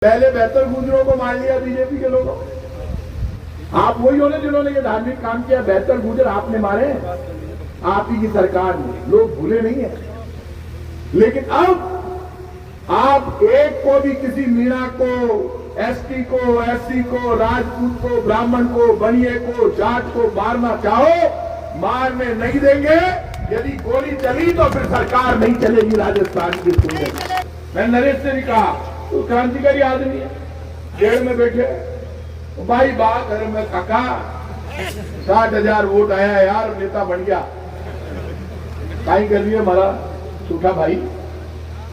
पहले बेहतर गुजरों को मार लिया बीजेपी के लोगों। आप वही हो ना जिन्होंने ये धार्मिक काम किया। बेहतर गुजर आपने मारे, आप ही की सरकार ने, लोग भूले नहीं है। लेकिन अब आप एक को भी, किसी मीणा को, एसटी को, एससी को, राजपूत को, ब्राह्मण को, बनिए को, जाट को मारना चाहो, मारने नहीं देंगे। यदि गोली चली तो फिर सरकार नहीं चलेगी राजस्थान की। सुनने मैं नरेश से भी कहा, तो क्रांतिकारी आदमी है, जेल में बैठे तो भाई बात है। मैं काका 60,000 वोट आया यार, नेता बन गया, काई कर रही है हमारा सूखा भाई।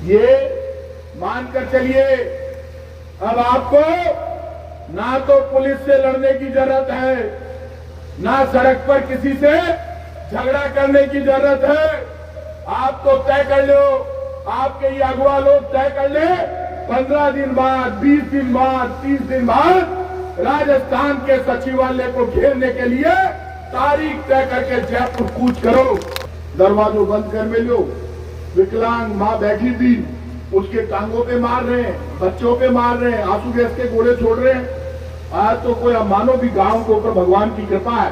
ये मानकर चलिए, अब आपको ना तो पुलिस से लड़ने की जरूरत है, ना सड़क पर किसी से झगड़ा करने की जरूरत है। आप तो तय कर लो, आपके ये अगुवा लोग तय कर ले, 15 दिन बाद, 20 दिन बाद, 30 दिन बाद राजस्थान के सचिवालय को घेरने के लिए तारीख तय करके जयपुर कूच करो। दरवाजों बंद कर में लो। विकलांग मां बैठी थी, उसके टांगों पे मार रहे हैं, बच्चों पे मार रहे हैं, आंसू गैस के गोले छोड़ रहे हैं। आज तो कोई मानो भी गांव के ऊपर भगवान की कृपा है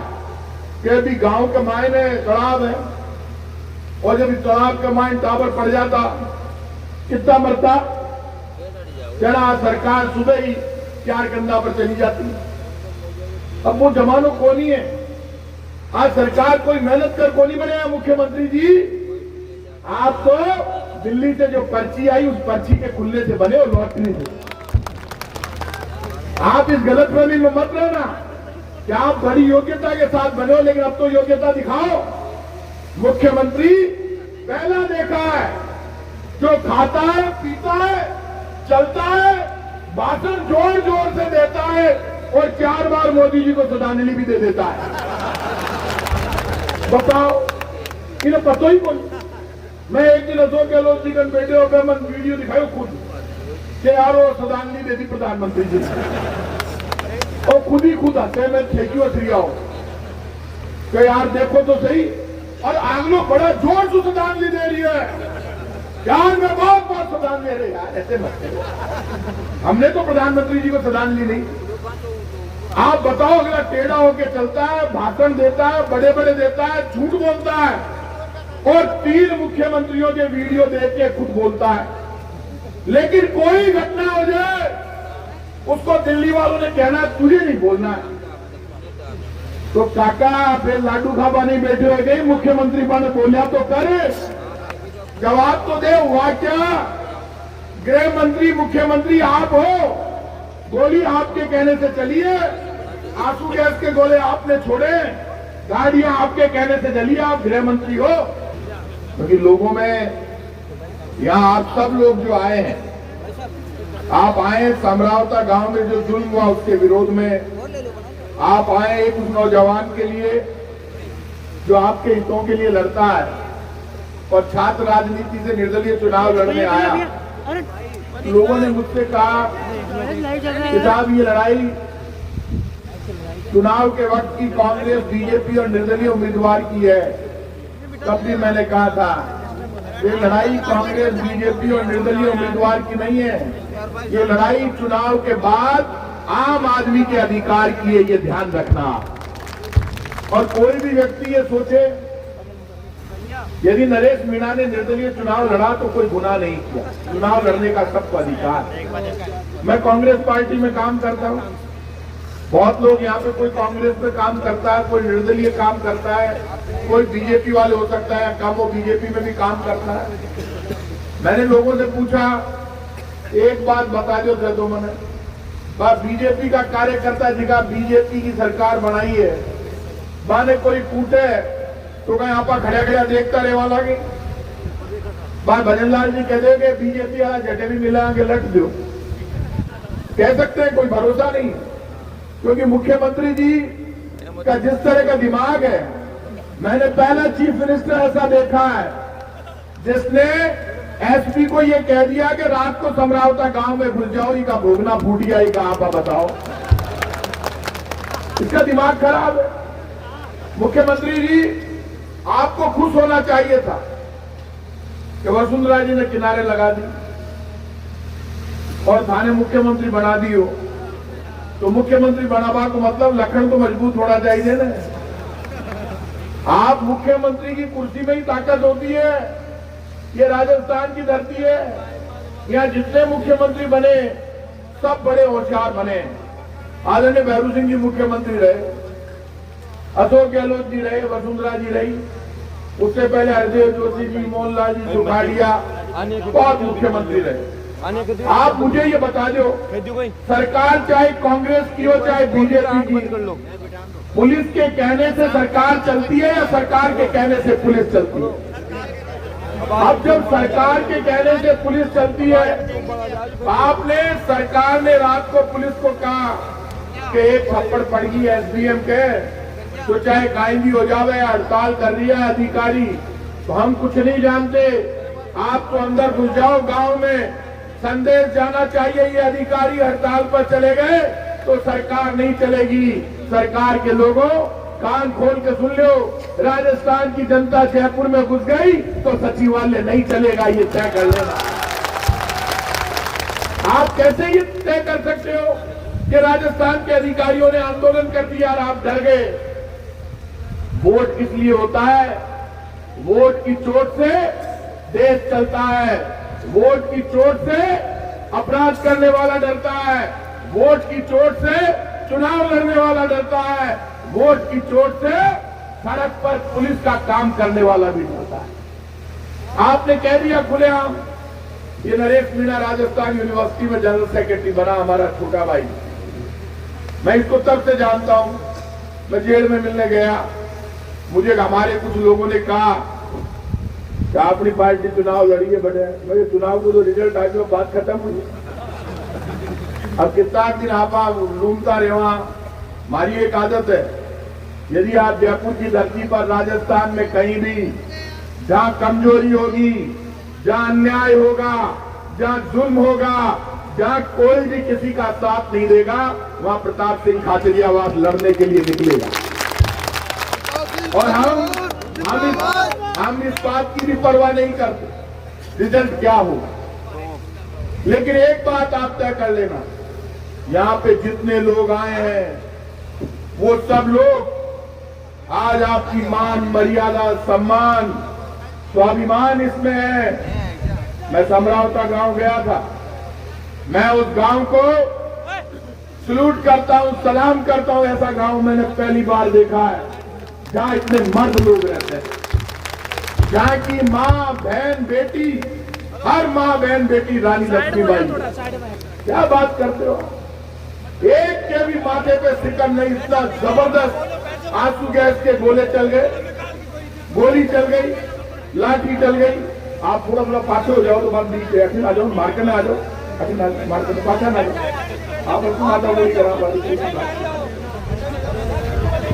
कि अभी गांव के मायने तालाब है, और जब तालाब के मायने टावर पड़ जाता कितना मरता। जरा सरकार सुबह ही 4 गंदा पर चली जाती। अब वो जमानो को नहीं है। आज सरकार कोई मेहनत कर को नहीं बने। मुख्यमंत्री जी, आप तो दिल्ली से जो पर्ची आई उस पर्ची के खुलने से बने और लॉटरी से। आप इस गलतफहमी में मत रहना कि आप बड़ी योग्यता के साथ बने हो, लेकिन अब तो योग्यता दिखाओ। मुख्यमंत्री पहला देखा है, जो खाता है, पीता है, चलता है, भाषण जोर जोर से देता है और 4 बार मोदी जी को श्रद्धांजलि भी दे देता है। बताओ, इन्हें पता ही कौन। मैं एक दिन अशोक गहलोत जी कन बैठे होकर मैं वीडियो दिखाई खुद कि यार वो श्रद्धांजलि दे दी प्रधानमंत्री जी ने, और खुद आते मैं ठेकियो श्रिया हूं कि यार देखो तो सही। और आगलो बड़ा जोर से श्रद्धांजलि दे रही है यार, मैं बहुत श्रद्धांजलि दे रहे यार, ऐसे मत करो। हमने तो प्रधानमंत्री जी को श्रद्धांजलि नहीं। आप बताओ, अगला टेढ़ा होके चलता है, भाषण देता है, बड़े बड़े देता है, झूठ बोलता है, और 3 मुख्यमंत्रियों के वीडियो देख के खुद बोलता है। लेकिन कोई घटना हो जाए उसको दिल्ली वालों ने कहना तुझे नहीं बोलना है। तो काका फिर लाडू खाबा नहीं बैठे हो गए, मुख्यमंत्री ने बोलिया तो करे, जवाब तो दे। हुआ क्या? गृह मंत्री मुख्यमंत्री आप हो, गोली आपके कहने से चली है, आंसू गैस के गोले आपने छोड़े, गाड़ियां आपके कहने से चली, आप गृह मंत्री हो। क्योंकि लोगों में यहां आप सब लोग जो आए हैं, आप आए समरावता गांव में जो जुल्म हुआ उसके विरोध में, आप आए एक नौजवान के लिए जो आपके हितों के लिए लड़ता है और छात्र राजनीति से निर्दलीय चुनाव लड़ने आया। लोगों ने मुझसे कहा कि साहब ये लड़ाई चुनाव के वक्त की कांग्रेस, बीजेपी और निर्दलीय उम्मीदवार की है। तब भी मैंने कहा था ये लड़ाई कांग्रेस, बीजेपी और निर्दलीय उम्मीदवार की नहीं है, ये लड़ाई चुनाव के बाद आम आदमी के अधिकार की है, ये ध्यान रखना। और कोई भी व्यक्ति ये सोचे यदि नरेश मीणा ने निर्दलीय चुनाव लड़ा तो कोई गुनाह नहीं किया। चुनाव लड़ने का सबको अधिकार है। मैं कांग्रेस पार्टी में काम करता हूं, बहुत लोग यहाँ पे, कोई कांग्रेस में काम करता है, कोई निर्दलीय काम करता है, कोई बीजेपी वाले हो सकता है, काम वो बीजेपी में भी काम करता है। मैंने लोगों से पूछा, एक बात बता दो मैंने, बीजेपी का कार्यकर्ता जिनका बीजेपी की सरकार बनाई है, माने कोई कूटे तो कहीं आप खड़ा खड़ा देखता रहे वाला की बात। भजन लाल जी कह देंगे बीजेपी वाला झटे भी मिला के लट दो, कह सकते हैं, कोई भरोसा नहीं। क्योंकि मुख्यमंत्री जी का जिस तरह का दिमाग है, मैंने पहला चीफ मिनिस्टर ऐसा देखा है जिसने एसपी को यह कह दिया कि रात को समरावता गांव में घुस जाओ, इनका भोगना फूट गया, इनका आप बताओ। इसका दिमाग खराब है। मुख्यमंत्री जी, आपको खुश होना चाहिए था कि वसुंधरा जी ने किनारे लगा दी। और थाने मुख्यमंत्री बना दियो, तो मुख्यमंत्री बनावा को मतलब लखन तो मजबूत होना चाहिए ना। आप मुख्यमंत्री की कुर्सी में ही ताकत होती है। ये राजस्थान की धरती है, यहाँ जितने मुख्यमंत्री बने सब बड़े होशियार बने। आदरणीय भैरू सिंह जी मुख्यमंत्री रहे, अशोक गहलोत जी रहे, वसुंधरा जी रही, उससे पहले हरदेव जोशी जी, मोहनलाल जी सुखाड़िया, बहुत मुख्यमंत्री रहे। आप मुझे ये बता दो, सरकार चाहे कांग्रेस की हो चाहे बीजेपी की, पुलिस के कहने से सरकार चलती है या सरकार के कहने से पुलिस चलती है? अब जब सरकार के कहने से पुलिस चलती है, आपने सरकार ने रात को पुलिस को कहा कि एक थप्पड़ पड़ गई एसडीएम के, तो चाहे कायंदी हो जावे, हड़ताल कर रही है अधिकारी, तो हम कुछ नहीं जानते, आप तो अंदर घुस जाओ। गांव में संदेश जाना चाहिए, ये अधिकारी हड़ताल पर चले गए तो सरकार नहीं चलेगी। सरकार के लोगों कान खोल के सुन लो, राजस्थान की जनता जयपुर में घुस गई तो सचिवालय नहीं चलेगा, ये तय कर लेना। आप कैसे ये तय कर सकते हो कि राजस्थान के अधिकारियों ने आंदोलन कर दिया और आप डर गए? वोट किस लिए होता है? वोट की चोट से देश चलता है, वोट की चोट से अपराध करने वाला डरता है, वोट की चोट से चुनाव लड़ने वाला डरता है, वोट की चोट से सड़क पर पुलिस का काम करने वाला भी डरता है। आपने कह दिया खुलेआम, ये नरेश मीणा राजस्थान यूनिवर्सिटी में जनरल सेक्रेटरी बना, हमारा छोटा भाई, मैं इसको तब से जानता हूं। मैं जेल में मिलने गया, मुझे हमारे कुछ लोगों ने कहा कि अपनी पार्टी चुनाव लड़ी है बड़े, मेरे चुनाव को तो रिजल्ट आ गया, बात खत्म हुई। अब कितना दिन आप लूमता रेवा। हमारी एक आदत है, यदि आप जयपुर की धरती पर राजस्थान में कहीं भी जहां कमजोरी होगी, जहां अन्याय होगा, जहां जुल्म होगा, जहां कोई भी किसी का साथ नहीं देगा, वहां प्रताप सिंह खाचरियावास लड़ने के लिए निकलेगा। और हम इस बात की भी परवाह नहीं करते रिजल्ट क्या होगा। लेकिन एक बात आप तय कर लेना, यहां पे जितने लोग आए हैं वो सब लोग आज आपकी मान, मर्यादा, सम्मान, स्वाभिमान इसमें है। मैं समरावता गांव गया था, मैं उस गांव को सलूट करता हूं, सलाम करता हूं। ऐसा गांव मैंने पहली बार देखा है जहां इतने मर्द लोग रहते हैं, जहां की माँ बहन बेटी, हर माँ बहन बेटी रानी लक्ष्मीबाई। क्या बात करते हो? एक के भी माथे पे सिकन नहीं, इतना जबरदस्त आंसू गैस के गोले चल गए, गोली चल गई, लाठी चल गई। आप थोड़ा थोड़ा पाछे हो जाओ तो बात नहीं, आ जाओ, मार्केट में आ जाओ, मार्केट में पाछा ना जाओ, आप माता गोली करा।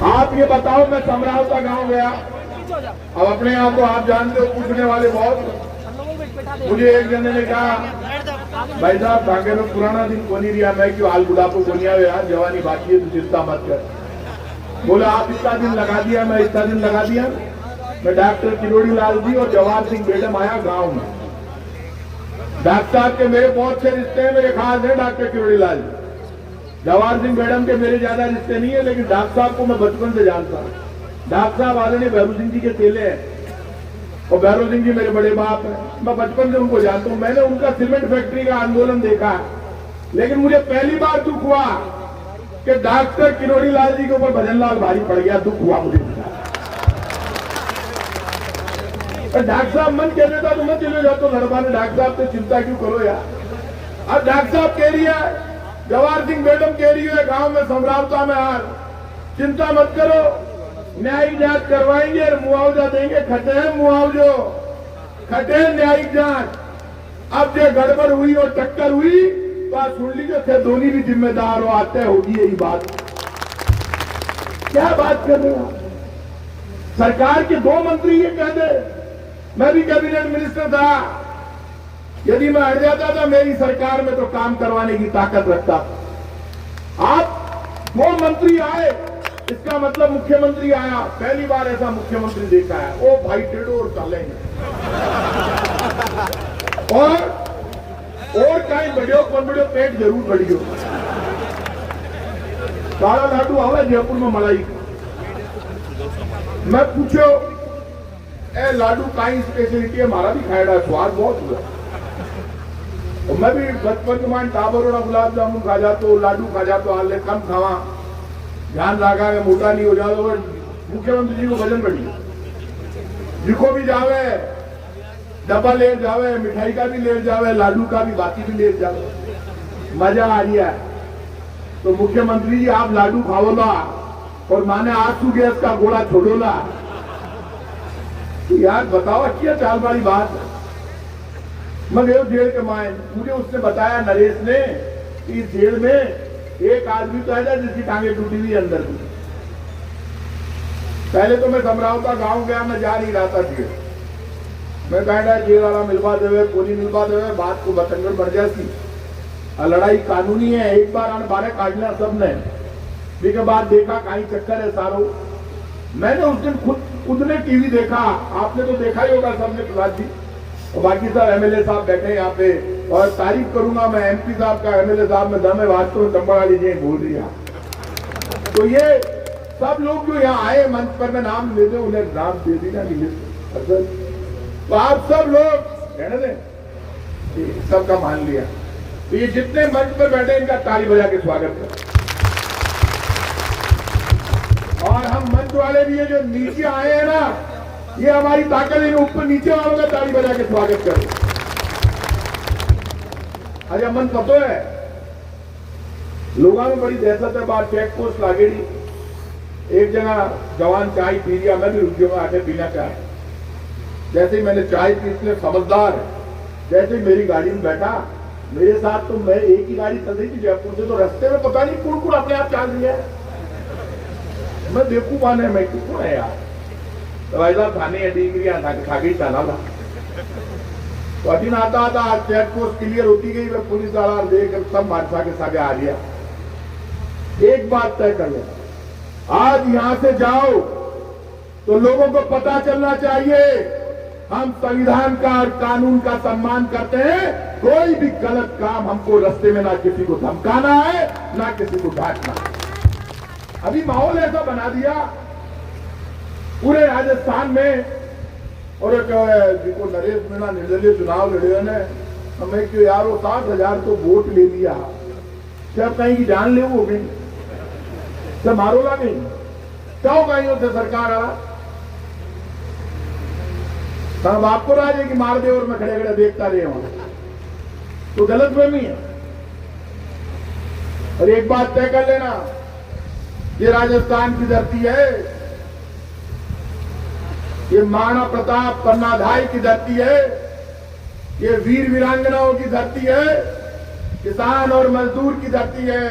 आप ये बताओ, मैं समरावता गांव गया, अब अपने आप को आप जानते हो, पूछने वाले बहुत। मुझे एक जने ने कहा, भाई साहब भागे में पुराना दिन को नहीं रिया, मैं क्यों हाल बुढ़ापो को नहीं आवे यार, जवानी बाकी है, तू चिंता मत कर। बोला आप इतना दिन लगा दिया, मैं इतना दिन लगा दिया। मैं डॉक्टर किरोड़ी लाल जी और जवाहर सिंह मैडम आया गांव में। डॉक्टर साहब के मेरे बहुत से रिश्ते हैं, मेरे खास है डॉक्टर किरोड़ी लाल जी। जवाहर सिंह मैडम के मेरे ज्यादा रिश्ते नहीं है, लेकिन डॉक्टर साहब को मैं बचपन से जानता हूँ। डॉक्टर साहब आदरणीय भैरू सिंह जी के चेले हैं और भैरू सिंह जी मेरे बड़े बाप हैं, मैं बचपन से उनको जानता हूँ। मैंने उनका सीमेंट फैक्ट्री का आंदोलन देखा, लेकिन मुझे पहली बार दुख हुआ कि डॉक्टर किरोड़ी लाल जी के ऊपर भजन लाल भारी पड़ गया। दुख हुआ मुझे। डॉक्टर साहब मन कह देता तो मत चले जाओ, तो लड़वा ने डॉक्टर साहब से चिंता क्यों करो यार। अब डॉक्टर साहब कह रही है, जवाहर सिंह मैडम कह रही है गांव में समरावता में हार, चिंता मत करो, न्यायिक जांच करवाएंगे और मुआवजा देंगे। खटे हैं मुआवजो, खटे न्यायिक जांच। अब जो गड़बड़ हुई और टक्कर हुई तो आज सुन लीजिए, थे दोनों भी जिम्मेदार हो, आते होगी यही बात। क्या बात कर रहे हो? सरकार के 2 मंत्री ये कह दे, मैं भी कैबिनेट मिनिस्टर था, यदि मैं हट जाता था मेरी सरकार में तो काम करवाने की ताकत रखता। आप 2 मंत्री आए, इसका मतलब मुख्यमंत्री आया, पहली बार ऐसा मुख्यमंत्री देखा है। ओ भाई टेढ़ो और चलेंगे। और और कहीं बढ़ियो कौन बढ़ियो पेट जरूर बढ़ियो। काला लाडू आवे जयपुर में मलाई। मैं पूछो ए लाडू काई स्पेशलिटी है, हमारा भी खाएगा, स्वाद बहुत हुआ। और मैं भी बचपन के मान टाबर और गुलाब जामुन खा जातो, लाडू खा जातो, हाल कम खावा, ध्यान रखा है मोटा नहीं हो जाओ। मुख्यमंत्री जी को वजन बढ़ी, जिको भी जावे डब्बा ले जावे, मिठाई का भी ले जावे, लाडू का भी, बाकी भी ले जावे, मजा आ रही है। तो मुख्यमंत्री जी आप लाडू खाओला और माने आंसू गैस का गोला छोड़ोला, तो यार बताओ क्या चाल वाली बात है। मैं गयो जेल के माए, मुझे उसने बताया नरेश ने कि इस जेल में एक आदमी तो है जिसकी टांगे टूटी हुई अंदर की। पहले तो मैं समरावता गांव गया, मैं जा नहीं रहा था जेल। मैं कह रहा जेल वाला मिलवा देवे, कोनी मिलवा देवे, बात को बतंगड़ बढ़ जाती। लड़ाई कानूनी है, एक बार आने बारे काटना सबने, लेकिन बाद देखा कहीं चक्कर है सारो। मैंने उस दिन खुद ने टीवी देखा, आपने तो देखा ही होगा सबने, प्रहलाद जी और बाकी सब एमएलए साहब बैठे यहाँ पे। और तारीफ करूंगा मैं एमपी साहब का, एमएलए साहब में दम है, वास्तव में चंबा वाली जी बोल रही है। तो ये सब लोग जो यहाँ आए मंच पर, मैं नाम ले दे, उन्हें नाम दे दी ना मिले, तो आप सब लोग कहने दें, सबका मान लिया। तो ये जितने मंच पर बैठे इनका ताली बजा के स्वागत करें। और हम मंच वाले भी ये जो नीचे आए हैं ना, ये हमारी ताकत है, ऊपर नीचे वालों का ताली बजा के स्वागत करें। अरे मन पतो है लोगों में बड़ी दहशत है, बात चेक पोस्ट लागेड़ी, एक जगह जवान चाय पी लिया, मैं भी रुक गया आके पीना चाय। जैसे ही मैंने चाय पी, इसलिए समझदार है, जैसे ही मेरी गाड़ी में बैठा, मेरे साथ तो मैं एक ही गाड़ी चल रही थी जयपुर से, तो रास्ते में पता नहीं कुड़ अपने आप चल रही है। मैं देखू माने मैं क्यों है यार, तो भाई साहब थाने डिग्री खागी चला था। तो अधीन आता चेक पोस्ट क्लियर होती गई, मैं पुलिस वाला देख सब बादशाह के सागे आ गया। एक बात तय कर लो, आज यहां से जाओ तो लोगों को पता चलना चाहिए हम संविधान का और कानून का सम्मान करते हैं। कोई भी गलत काम हमको रास्ते में ना किसी को धमकाना है, ना किसी को डांटना है। अभी माहौल ऐसा बना दिया पूरे राजस्थान में, और जिनको नरेश मीणा निर्दलीय चुनाव लड़े ने, हमें क्यों यार वो 60,000 तो वोट ले लिया, सब कहीं की जान ले हो गई, सब मारोला नहीं, क्यों कहीं होते सरकार आ तब आपको राजे की मार दे और मैं खड़े खड़े देखता रहे वहां, तो गलत फहमी है। और एक बात तय कर लेना, ये राजस्थान की धरती है, ये महाराणा प्रताप पन्नाधाय की धरती है, ये वीर वीरांगनाओं की धरती है, किसान और मजदूर की धरती है।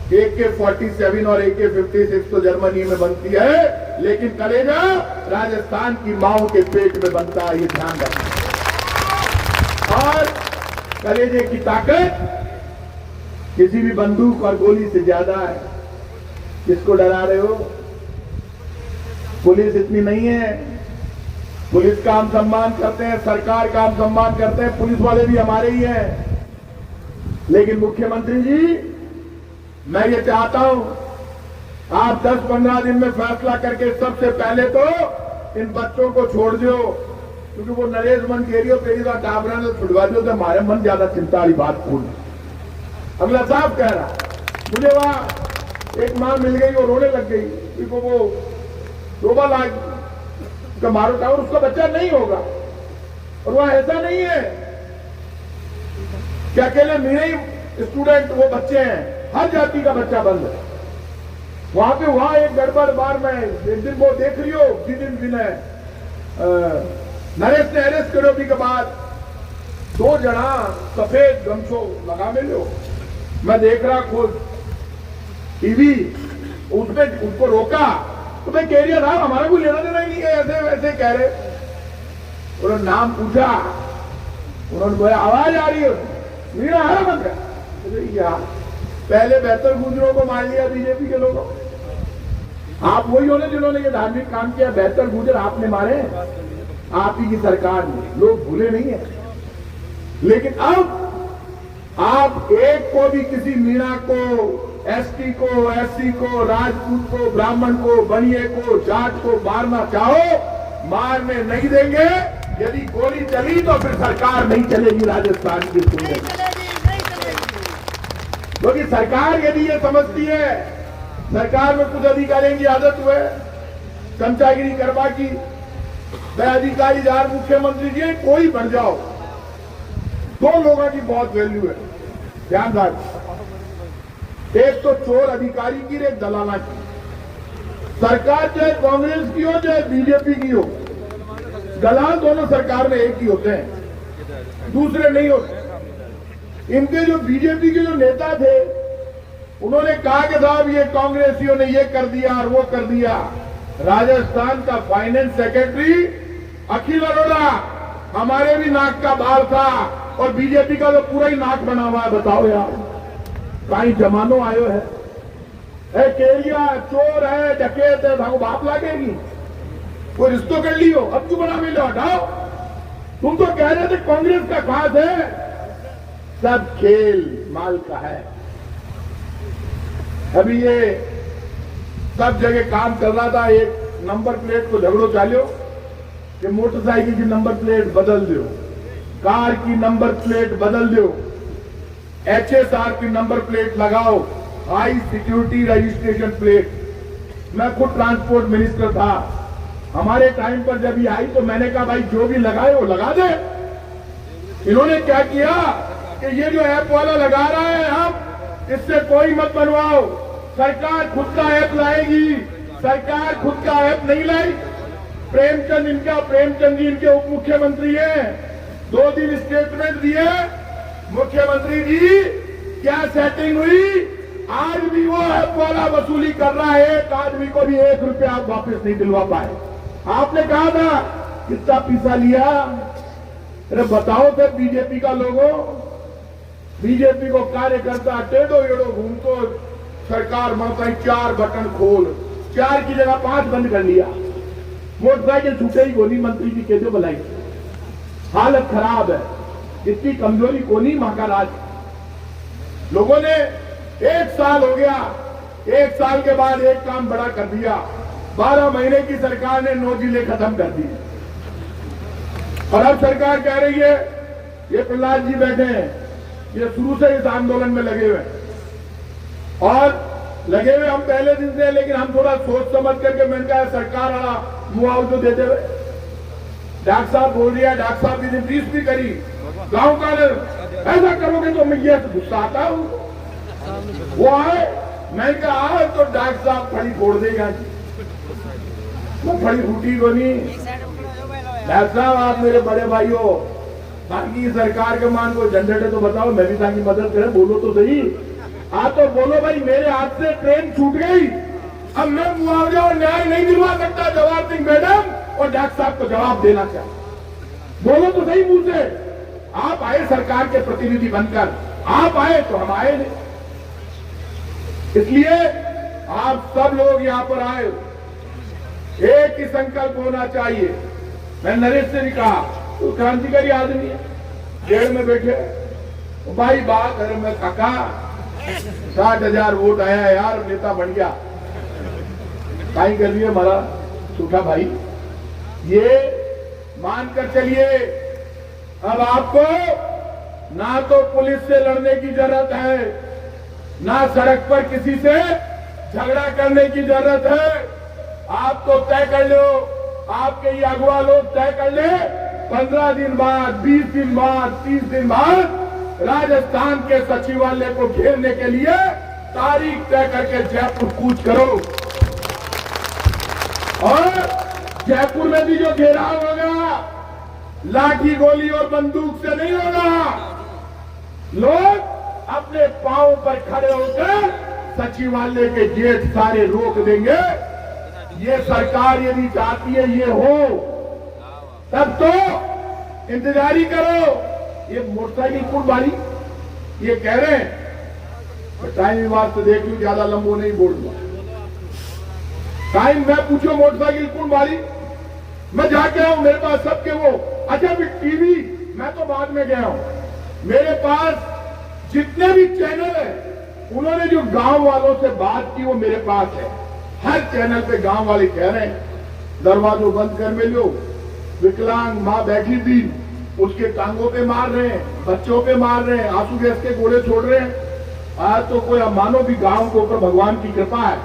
AK-47 और AK-56 तो जर्मनी में बनती है, लेकिन कलेजा राजस्थान की माओ के पेट में बनता है, ये ध्यान रखना। और कलेजे की ताकत किसी भी बंदूक और गोली से ज्यादा है। किसको डरा रहे हो? पुलिस इतनी नहीं है, पुलिस का हम सम्मान करते हैं, सरकार का हम सम्मान करते हैं, पुलिस वाले भी हमारे ही हैं। लेकिन मुख्यमंत्री जी, मैं ये चाहता हूं आप 10-15 दिन में फैसला करके सबसे पहले तो इन बच्चों को छोड़ दो, क्योंकि वो नरेश मन घेरियो तेरी बात डाबरा ने छुड़वा दो, तो हमारे मन ज्यादा चिंता वाली बात खोल। अगला साहब कह रहा, मुझे वहां एक मां मिल गई, वो रोने लग गई, क्योंकि वो रोबा लाग मारो टावर उसका बच्चा नहीं होगा। और वहां ऐसा नहीं है कि अकेले मेरे ही स्टूडेंट वो बच्चे हैं, हर जाति का बच्चा बंद है वहां एक गड़बड़ बार में एक दिन वो देख रही हो, जिस दिन नरेश ने अरेस्ट करो के बाद 2 जना सफेद गमछो लगा मिले हो, मैं देख रहा खुद टीवी, उसने उनको रोका, तो मैं कह रही था हमारा कोई लेना देना ही नहीं है, ऐसे वैसे कह रहे। उन्होंने नाम पूछा, उन्होंने बोला आवाज आ रही है, मीणा है बंद यार, पहले बेहतर गुजरों को मार लिया बीजेपी के लोगों। आप वही हो ना जिन्होंने ये धार्मिक काम किया, बेहतर गुजर आपने मारे, आप ही की सरकार ने, लोग भूले नहीं है। लेकिन अब आप एक को भी, किसी मीणा को, एसटी को, एससी को, राजपूत को, ब्राह्मण को, बनिए को, जाट को मारना चाहो, मारने नहीं देंगे। यदि गोली चली तो फिर सरकार नहीं चलेगी राजस्थान की। क्योंकि सरकार यदि ये समझती है, सरकार में कुछ अधिकारियों की आदत हुए चमचागिरी करवा की, मैं अधिकारी जार मुख्यमंत्री जी कोई बन जाओ, दो लोगों की बहुत वैल्यू है, ध्यान रख। एक तो चोर अधिकारी की, एक दलाला की। सरकार चाहे कांग्रेस की हो चाहे बीजेपी की हो, दलाल दोनों सरकार में एक ही होते हैं, दूसरे नहीं होते। इनके जो बीजेपी के जो नेता थे, उन्होंने कहा कि साहब ये कांग्रेसियों ने ये कर दिया और वो कर दिया। राजस्थान का फाइनेंस सेक्रेटरी अखिल अरोड़ा हमारे भी नाक का बाल था, और बीजेपी का तो पूरा ही नाक बना हुआ है। बताओ यार, कहीं जमानो आयो है, केरिया चोर है, डकैत है, भागो बाप लागेगी। कोई रिश्तो कर लियो, अब क्यों बना मिलो, हटाओ। तुम तो कह रहे थे कांग्रेस का खास है, सब खेल माल का है। अभी ये सब जगह काम कर रहा था, एक नंबर प्लेट को झगड़ो चालो कि मोटरसाइकिल की नंबर प्लेट बदल दो, कार की नंबर प्लेट बदल दो, HSR की नंबर प्लेट लगाओ, हाई सिक्योरिटी रजिस्ट्रेशन प्लेट। मैं खुद ट्रांसपोर्ट मिनिस्टर था, हमारे टाइम पर जब ये आई तो मैंने कहा भाई जो भी लगाए वो लगा दे। इन्होंने क्या किया कि ये जो ऐप वाला लगा रहा है, हम इससे कोई मत बनवाओ, सरकार खुद का ऐप लाएगी। सरकार खुद का ऐप नहीं लाई। प्रेमचंद जी इनके उप मुख्यमंत्री हैं, 2 दिन स्टेटमेंट दिए, मुख्यमंत्री जी क्या सेटिंग हुई, आज भी वो ऐप वाला वसूली कर रहा है, एक आदमी को भी 1 रुपया आप वापस नहीं दिलवा पाए। आपने कहा था कितना पैसा लिया, अरे बताओ सर बीजेपी का लोगों, बीजेपी को कार्यकर्ता टेढ़ो एड़ो घूमतो, सरकार माता 4 बटन खोल, 4 की जगह 5 बंद कर लिया। मोटरसाइकिल छूटे ही गोली, मंत्री जी के जो बुलाई, हालत खराब है। इतनी कमजोरी को नहीं मां का राज। लोगों ने 1 साल हो गया, 1 साल के बाद एक काम बड़ा कर दिया, 12 महीने की सरकार ने 9 जिले खत्म कर दिए। और अब सरकार कह रही है, ये प्रहलाद जी बैठे हैं, ये शुरू से इस आंदोलन में लगे हुए हैं, और लगे हुए हम पहले दिन से, लेकिन हम थोड़ा सोच समझ करके मैंने कहा सरकार वाला मुआवजा देते हुए। डॉक्टर साहब बोल दिया, डॉक्टर साहब की रिप्रीस भी करी, गांव का ऐसा करोगे तो मैं ये गुस्सा आता हूं। वो आए, मैंने कहा आए तो डॉक्टर साहब फड़ी फोड़ देगा जी, मैं फड़ी फूटी को नहीं। डॉक्टर साहब आप मेरे बड़े भाइयों, बाकी सरकार के मान को झंझट है तो बताओ, मैं भी ताकि मदद करें, बोलो तो सही। आप तो बोलो भाई मेरे हाथ से ट्रेन छूट गई, अब मैं मुआवजा और न्याय नहीं दिलवा सकता जवाहर सिंह मैडम, और डॉक्टर साहब को जवाब देना चाहिए। बोलो तो सही मुंह से। आप आए सरकार के प्रतिनिधि बनकर, आप आए तो हम आए नहीं। इसलिए आप सब लोग यहां पर आए, एक ही संकल्प होना चाहिए। मैं नरेश से भी कहा, तो क्रांतिकारी आदमी है, जेल में बैठे, तो भाई बात अरे मैं काका 60,000 वोट आया यार, नेता बन गया, काई कर लिए हमारा सूखा भाई। ये मानकर चलिए, अब आपको ना तो पुलिस से लड़ने की जरूरत है, ना सड़क पर किसी से झगड़ा करने की जरूरत है। आप तो तय कर लो, आपके ये अगुवा लोग तय कर ले, 15 दिन बाद, 20 दिन बाद, 30 दिन बाद राजस्थान के सचिवालय को घेरने के लिए तारीख तय करके जयपुर कूच करो। और जयपुर में भी जो घेराव होगा, लाठी गोली और बंदूक से नहीं होगा। लोग अपने पांव पर खड़े होकर सचिवालय के गेट सारे रोक देंगे। ये सरकार यदि चाहती है ये हो, तब तो इंतजारी करो। ये मोटरसाइकिल कौन बारी, ये कह रहे हैं, टाइम विवाद से देख लू, ज्यादा लंबो नहीं बोलूंगा। टाइम मैं पूछो मोटरसाइकिल कौन बारी, मैं जाके आऊं, मेरे पास सबके वो। अच्छा भी टीवी मैं तो बाद में गया हूं, मेरे पास जितने भी चैनल है, उन्होंने जो गांव वालों से बात की वो मेरे पास है। हर चैनल पे गांव वाले कह रहे हैं दरवाजों बंद कर में लो, विकलांग माँ बैठी थी उसके टांगों पे मार रहे हैं, बच्चों पे मार रहे हैं, आंसू गैस के गोले छोड़ रहे हैं। आज तो कोई मानो भी गांव के ऊपर भगवान की कृपा है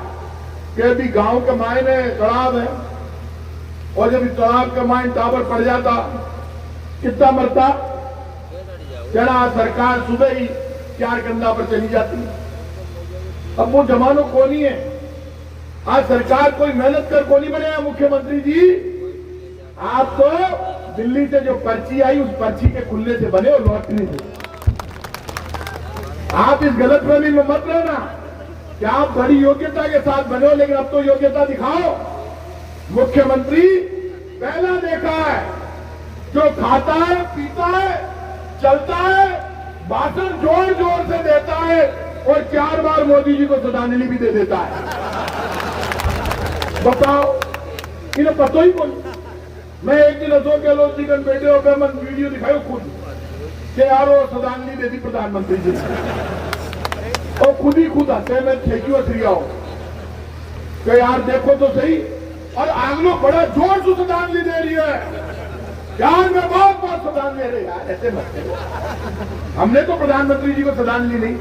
कि अभी गांव के मायने तालाब है, और जब तालाब का मायने टावर पड़ जाता कितना मरता। जरा सरकार सुबह ही 4 गंदा पर चली जाती। अब वो जमानो को नहीं है। आज सरकार कोई मेहनत कर को नहीं बने। मुख्यमंत्री जी आप तो दिल्ली से जो पर्ची आई उस पर्ची के खुलने से बने और लॉटरी से। आप इस गलतफहमी में मत रहना कि आप बड़ी योग्यता के साथ बने हो, लेकिन अब तो योग्यता दिखाओ। मुख्यमंत्री पहला देखा है जो खाता है, पीता है, चलता है, भाषण जोर जोर से देता है और 4 बार मोदी जी को श्रद्धांजलि भी दे देता है। बताओ, इन्हें पता ही कौन। मैं एक दिन अशोक गहलोत जी कन बैठे होकर मैं वीडियो दिखाई खुद कि यार वो श्रद्धांजलि दे दी प्रधानमंत्री जी और खुद आते मैं ठेकी वसरिया हूं कि यार देखो तो सही। और आग लोग बड़ा जोर से श्रद्धांजलि दे रही है। यार मैं बहुत श्रद्धांजलि दे रहे यार, ऐसे मत करो। हमने तो प्रधानमंत्री जी को श्रद्धांजलि नहीं।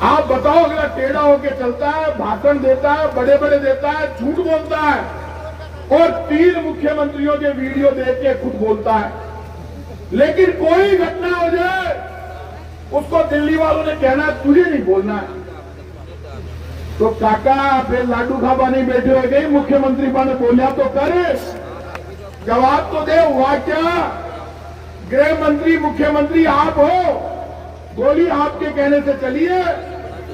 आप बताओ, अगला टेढ़ा होके चलता है, भाषण देता है, बड़े बड़े देता है, झूठ बोलता है और 3 मुख्यमंत्रियों के वीडियो देख के खुद बोलता है। लेकिन कोई घटना हो जाए उसको दिल्ली वालों ने कहना तुझे नहीं बोलना है। तो काका फिर लाडू खाबा नहीं बैठे हो गए, मुख्यमंत्री ने बोलिया तो करे, जवाब तो दे। हुआ क्या? गृह मंत्री मुख्यमंत्री आप हो, गोली आपके कहने से चली है,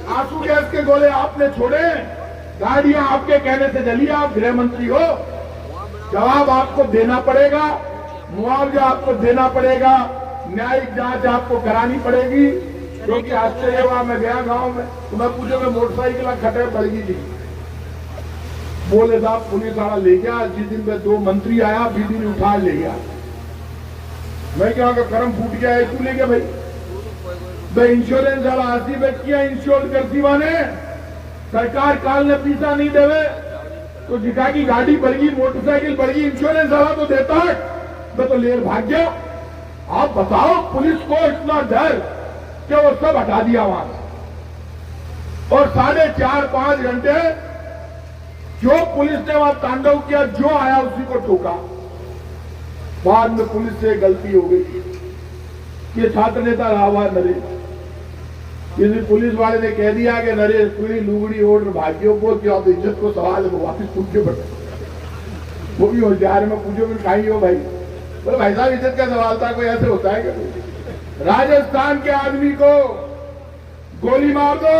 आंसू गैस के गोले आपने छोड़े, गाड़ियां आपके कहने से चली, आप गृह मंत्री हो। जवाब आपको देना पड़ेगा, मुआवजा आपको देना पड़ेगा, न्यायिक जांच आपको करानी पड़ेगी। क्योंकि आश्चर्य हुआ, मैं गया गांव में तो मैं पूछे में मोटरसाइकिल खटे पड़ेगी जी। बोले साहब पुलिस वाला ले गया, जिस दिन में 2 मंत्री आया बीडी ने उठा ले गया। मैं क्या कर्म फूट गया है, क्यों ले गया भाई? भाई इंश्योरेंस वाला आसी में किया इंश्योर करती माने सरकार काल ने पीसा नहीं देवे तो जिका की गाड़ी बढ़गी, मोटरसाइकिल बढ़गी, इंश्योरेंस वाला तो देता है, मैं तो लेर भाग गया। आप बताओ, पुलिस को इतना डर कि वो सब हटा दिया वहां और 4.5-5 घंटे जो पुलिस ने वहां तांडव किया, जो आया उसी को ठोका। बाद में पुलिस से गलती हो गई कि छात्र नेता रहा हुआ नरेश, किसी पुलिस वाले ने कह दिया कि नरेश पूरी लुगड़ी ओढ़ भाग्यों को क्या तो इज्जत को सवाल है, वो वापिस पूछ के पड़े। वो भी होशियार में पूछो फिर खाई हो भाई, बोले भाई साहब इज्जत का सवाल था, कोई ऐसे होता है क्या? राजस्थान के आदमी को गोली मार दो,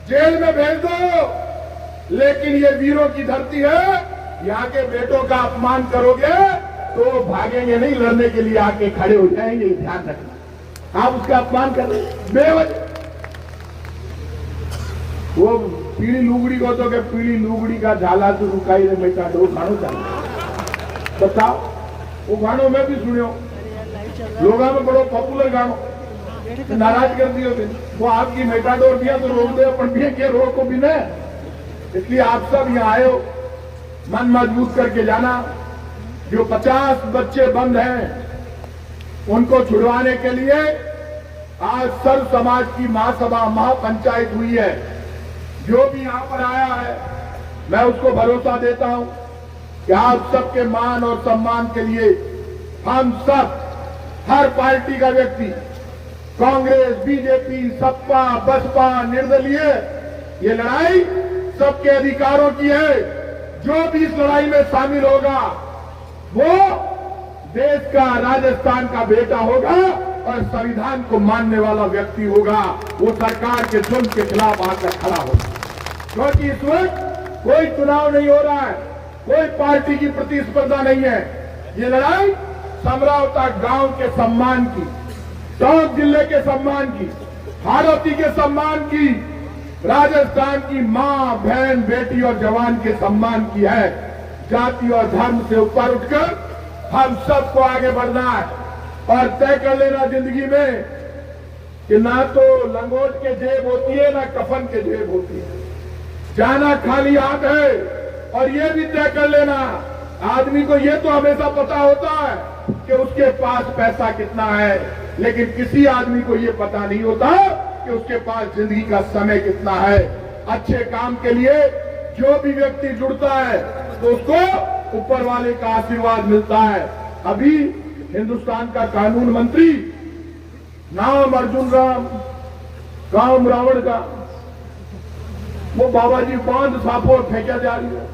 जेल में भेज दो, लेकिन ये वीरों की धरती है, यहाँ के बेटों का अपमान करोगे तो भागेंगे नहीं, लड़ने के लिए आके खड़े हो जाएंगे, ध्यान रखना। आप उसका अपमान कर रहे बेवजह। वो पीली लुगड़ी को तो क्या पीली लुगड़ी का झाला तो रुकाई रे बेटा दो खानो चाहिए। बताओ, वो गानों में भी सुनियो, लोगों में बड़ो पॉपुलर गानो, नाराज कर दियो वो आपकी मेटाडोर दिया तो रोक दे, अपन भी के रोको भी न। इसलिए आप सब यहाँ आए हो, मन मजबूत करके जाना। जो 50 बच्चे बंद हैं उनको छुड़वाने के लिए आज सर्व समाज की महासभा महापंचायत हुई है। जो भी यहाँ पर आया है मैं उसको भरोसा देता हूं कि आप सबके मान और सम्मान के लिए हम सब, हर पार्टी का व्यक्ति, कांग्रेस, बीजेपी, सपा, बसपा, निर्दलीय, ये लड़ाई सबके अधिकारों की है। जो भी इस लड़ाई में शामिल होगा वो देश का, राजस्थान का बेटा होगा और संविधान को मानने वाला व्यक्ति होगा। वो सरकार के जुल्म के खिलाफ आकर खड़ा होगा। क्योंकि इस वक्त कोई चुनाव नहीं हो रहा है, कोई पार्टी की प्रतिस्पर्धा नहीं है। ये लड़ाई समरावता गांव के सम्मान की, टोंक जिले के सम्मान की, हाड़ौती के सम्मान की, राजस्थान की मां, बहन, बेटी और जवान के सम्मान की है। जाति और धर्म से ऊपर उठकर हम सबको आगे बढ़ना है। और तय कर लेना जिंदगी में कि ना तो लंगोट के जेब होती है ना कफन के जेब होती है, जाना खाली हाथ है। और ये भी तय कर लेना, आदमी को ये तो हमेशा पता होता है कि उसके पास पैसा कितना है, लेकिन किसी आदमी को ये पता नहीं होता कि उसके पास जिंदगी का समय कितना है। अच्छे काम के लिए जो भी व्यक्ति जुड़ता है तो उसको ऊपर वाले का आशीर्वाद मिलता है। अभी हिंदुस्तान का कानून मंत्री, नाम अर्जुन राम, काम रावण का, वो बाबा जी बांध साफोर फेंका जा रही है।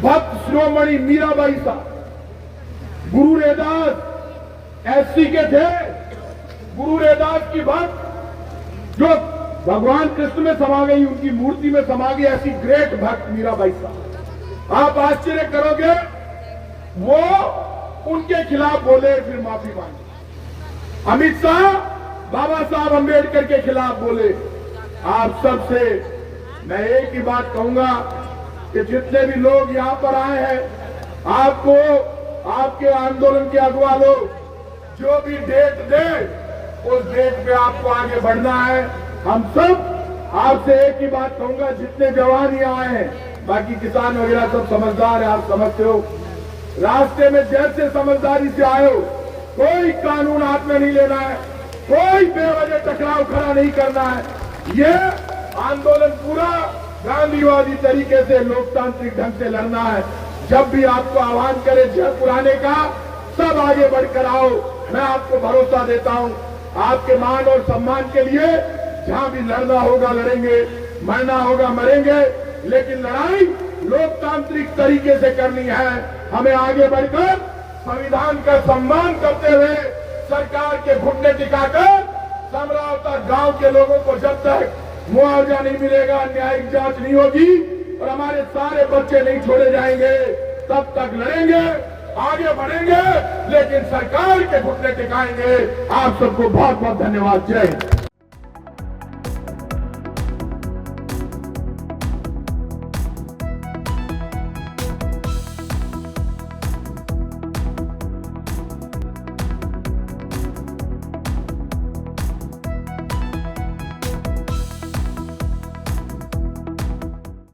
भक्त शिरोमणि मीराबाई साहब, गुरु रैदास एससी के थे, गुरु रैदास की भक्त जो भगवान कृष्ण में समा गई, उनकी मूर्ति में समा गई, ऐसी ग्रेट भक्त मीराबाई साहब। आप आश्चर्य करोगे, वो उनके खिलाफ बोले फिर माफी मांगी। अमित शाह बाबा साहब अंबेडकर के खिलाफ बोले। आप सबसे मैं एक ही बात कहूंगा कि जितने भी लोग यहां पर आए हैं, आपको आपके आंदोलन के अगुवा लोग जो भी डेट दे, उस डेट पे आपको आगे बढ़ना है। हम सब आपसे एक ही बात कहूंगा, जितने जवान यहाँ आए हैं, बाकी किसान वगैरह सब समझदार है, आप समझते हो, रास्ते में जैसे समझदारी से आए हो, कोई कानून हाथ में नहीं लेना है, कोई बेवजह टकराव खड़ा नहीं करना है। ये आंदोलन पूरा गांधीवादी तरीके से लोकतांत्रिक ढंग से लड़ना है। जब भी आपको आह्वान करे जयपुर आने का, सब आगे बढ़कर आओ। मैं आपको भरोसा देता हूं, आपके मान और सम्मान के लिए जहां भी लड़ना होगा लड़ेंगे, मरना होगा मरेंगे, लेकिन लड़ाई लोकतांत्रिक तरीके से करनी है। हमें आगे बढ़कर संविधान का सम्मान करते हुए सरकार के घुटने टिकाकर समरावता गांव के लोगों को जब तक मुआवजा नहीं मिलेगा, न्यायिक जांच नहीं होगी और हमारे सारे बच्चे नहीं छोड़े जाएंगे, तब तक लड़ेंगे, आगे बढ़ेंगे, लेकिन सरकार के घुटने टिकाएंगे। आप सबको बहुत बहुत धन्यवाद। जय हिंद।